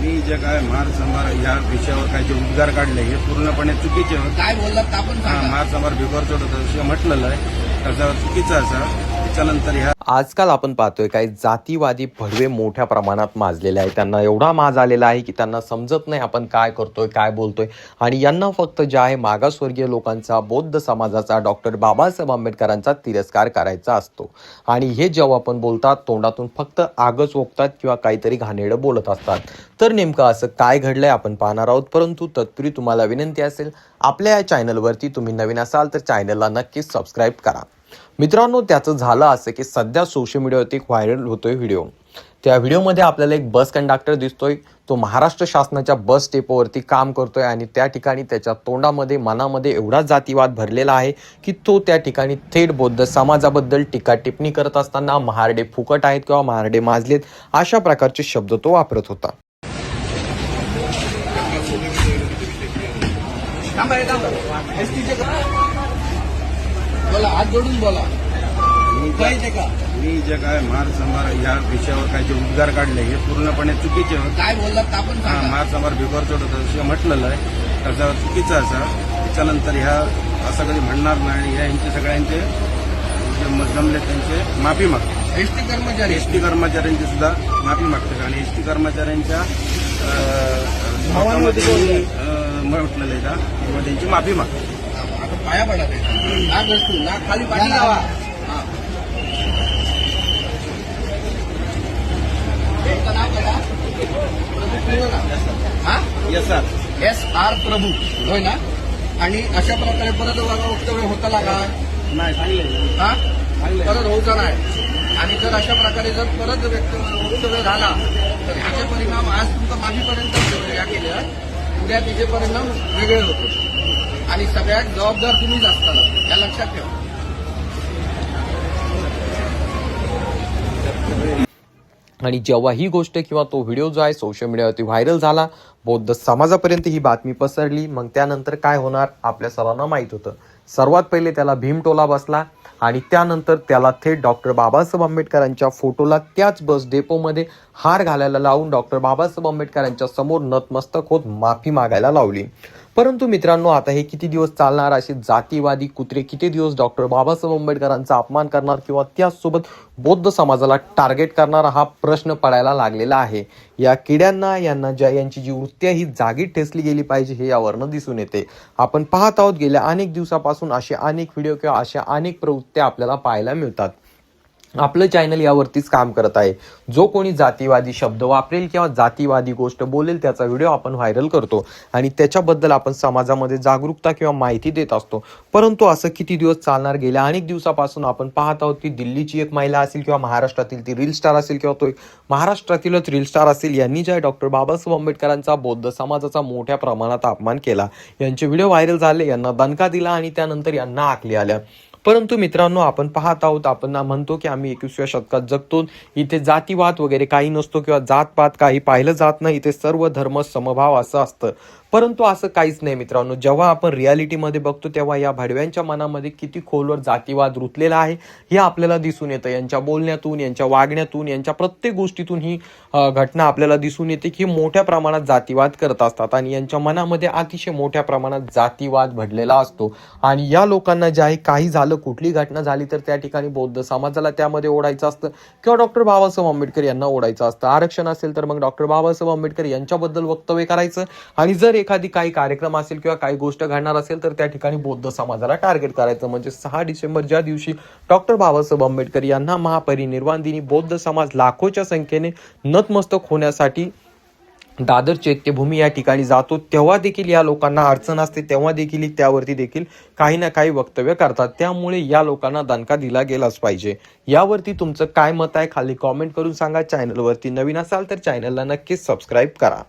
मी जे काय महार संभार या विषयावर काय जे उद्गार काढले हे पूर्णपणे चुकीचे होते. काय बोललात आपण सांगा. महार संभार भिकोर चढवतो विषय म्हटलेलं आहे त्याच्यावर चुकीचं असं. त्याच्यानंतर ह्या आजकाल आपण पाहतोय काही जातीवादी भडवे मोठ्या प्रमाणात माजलेले आहेत. त्यांना एवढा माज आलेला आहे की त्यांना समजत नाही आपण काय करतोय काय बोलतोय आणि यांना फक्त जे आहे मागासवर्गीय लोकांचा, बौद्ध समाजाचा, डॉक्टर बाबासाहेब आंबेडकरांचा तिरस्कार करायचा असतो. आणि हे जेव्हा आपण बोलतात तोंडातून फक्त आगच ओकतात किंवा काहीतरी घाणेरडं बोलत असतात. तर नेमकं असं काय घडलंय आपण पाहणार आहोत. परंतु तत्पूर्वी तुम्हाला विनंती असेल, आपल्या या चॅनलवरती तुम्ही नवीन असाल तर चॅनलला नक्कीच सबस्क्राईब करा. मित्रांनो, त्याचं झालं असं की सध्या सोशल मीडियावरती एक व्हायरल होतोय व्हिडिओ. त्या व्हिडिओमध्ये आपल्याला एक बस कंडक्टर दिसतोय. तो महाराष्ट्र शासनाच्या बस डेपोवरती काम करतोय आणि त्या ठिकाणी त्याच्या तोंडामध्ये, मनामध्ये एवढा जातीवाद भरलेला आहे की तो त्या ठिकाणी थेट बौद्ध समाजाबद्दल टीका टिप्पणी करत असताना महारडे फुकट आहेत किंवा महारडे माजलेत अशा प्रकारचे शब्द तो वापरत होता. बोला, हात जोडून बोला. मी जे काय महार संभार या विषयावर काय जे उद्गार काढले हे पूर्णपणे चुकीचे होते. काय बोललात आपण सांगा. महार संभार भिकोर चढवतो विषय म्हटलेलं आहे त्याच्यावर चुकीचं असं. त्याच्यानंतर ह्या असं कधी म्हणणार नाही. यांचे सगळ्यांचे जे जमले त्यांचे माफी मागते. एसटी कर्मचारी एसटी कर्मचाऱ्यांची सुद्धा माफी मागते आणि एसटी कर्मचाऱ्यांच्या म्हटलेलं आहे का किंवा त्यांची माफी मागते. आता पाया पडा ते. ना घसरू, ना खाली पाणी लावा. हा. तुमचं नाव काय? प्रभू पूर्ण नाव? हा? SR प्रभू होय ना. आणि अशा प्रकारे परत वक्तव्य होतं का? नाही सांगले. हा, परत होऊचा नाही. आणि जर अशा प्रकारे जर परत वक्तव्य झाला तर ह्याचे परिणाम आज तुमचं माफीपर्यंत केले, उद्या त्याचे परिणाम वेगळे होते आणि सगळ्यात जबाबदार तुम्हीच असताना या लक्षात ठेवा. आणि जेव्हा ही गोष्ट किंवा तो व्हिडिओ जो आहे सोशल मीडियावरती व्हायरल झाला, बौद्ध समाजापर्यंत ही बातमी पसरली, मग त्यानंतर काय होणार आपल्या सर्वांना माहीत होतं. सर्वात पहिले त्याला भीमटोला बसला आणि त्यानंतर त्याला थेट डॉक्टर बाबासाहेब आंबेडकरांच्या फोटोला त्याच बस डेपोमध्ये हार घालायला लावून डॉक्टर बाबासाहेब आंबेडकरांच्या समोर नतमस्तक होत माफी मागायला लावली. परंतु मित्रांनो, आता हे किती दिवस चालणार? असे जातीवादी कुत्रे किती दिवस डॉक्टर बाबासाहेब आंबेडकरांचा अपमान करणार किंवा त्याचसोबत बौद्ध समाजाला टार्गेट करणारा हा प्रश्न पडायला लागलेला आहे. या किड्यांना, यांची जी वृत्ती ही जागी ठेचली गेली पाहिजे हे यावरनं दिसून येते. आपण पाहत आहोत गेल्या अनेक दिवसापासून असे अनेक व्हिडिओ किंवा अशा अनेक प्रवृत्त्या आपल्याला पाहायला मिळतात. आपलं चॅनल यावरतीच काम करत आहे. जो कोणी जातीवादी शब्द वापरेल किंवा जातीवादी गोष्ट बोलेल त्याचा व्हिडिओ आपण व्हायरल करतो आणि त्याच्याबद्दल आपण समाजामध्ये जागरूकता किंवा माहिती देत असतो. परंतु असं किती दिवस चालणार? गेल्या अनेक दिवसापासून आपण पाहत आहोत की दिल्लीची एक महिला असेल किंवा महाराष्ट्रातील ती रील स्टार असेल किंवा तो महाराष्ट्रातीलच रील स्टार असेल, यांनी जे डॉक्टर बाबासाहेब आंबेडकरांचा, बौद्ध समाजाचा मोठ्या प्रमाणात अपमान केला. यांचे व्हिडिओ व्हायरल झाले, यांना दणका दिला आणि त्यानंतर यांना आखली आल्या. परंतु मित्रांनो, आपण पाहत आहोत, आपण म्हणतो की आम्ही 21व्या शतकात जगतो, इथे जातीवाद वगैरे काही नसतो किंवा जातपात काही पाहिलं जात नाही, इथे सर्व धर्म समभाव असं असतं. परंतु असं काहीच नाही मित्रांनो. जेव्हा आपण रियालिटीमध्ये बघतो तेव्हा या भडव्यांच्या मनामध्ये किती खोलवर जातीवाद रुतलेला आहे हे आपल्याला दिसून येतं. यांच्या बोलण्यातून, यांच्या वागण्यातून, यांच्या प्रत्येक गोष्टीतून ही घटना आपल्याला दिसून येते की मोठ्या प्रमाणात जातीवाद करत असतात आणि यांच्या मनामध्ये अतिशय मोठ्या प्रमाणात जातीवाद भडलेला असतो. आणि या लोकांना जे आहे, काही झालं, कुठली घटना झाली तर त्या ठिकाणी बौद्ध समाजाला त्यामध्ये ओढायचं असतं किंवा डॉक्टर बाबासाहेब आंबेडकर यांना ओढायचं असतं. आरक्षण असेल तर मग डॉक्टर बाबासाहेब आंबेडकर यांच्याबद्दल वक्तव्य करायचं आणि जर एखादी काही कार्यक्रम असेल किंवा काही गोष्ट घडणार असेल तर त्या ठिकाणी बौद्ध समाजाला टार्गेट करायचं. म्हणजे 6 डिसेंबर ज्या दिवशी डॉक्टर बाबासाहेब आंबेडकर यांना महापरिनिर्वाण दिनी बौद्ध समाज लाखोच्या संख्येने नतमस्तक होण्यासाठी दादर चैत्यभूमी या ठिकाणी जातो, तेव्हा देखील या लोकांना अडचण असते, तेव्हा देखील त्यावरती देखील काही ना काही वक्तव्य करतात. त्यामुळे या लोकांना दणका दिला गेलाच पाहिजे. यावरती तुमचं काय मत आहे खाली कॉमेंट करून सांगा. चॅनलवरती नवीन असाल तर चॅनलला नक्कीच सबस्क्राईब करा.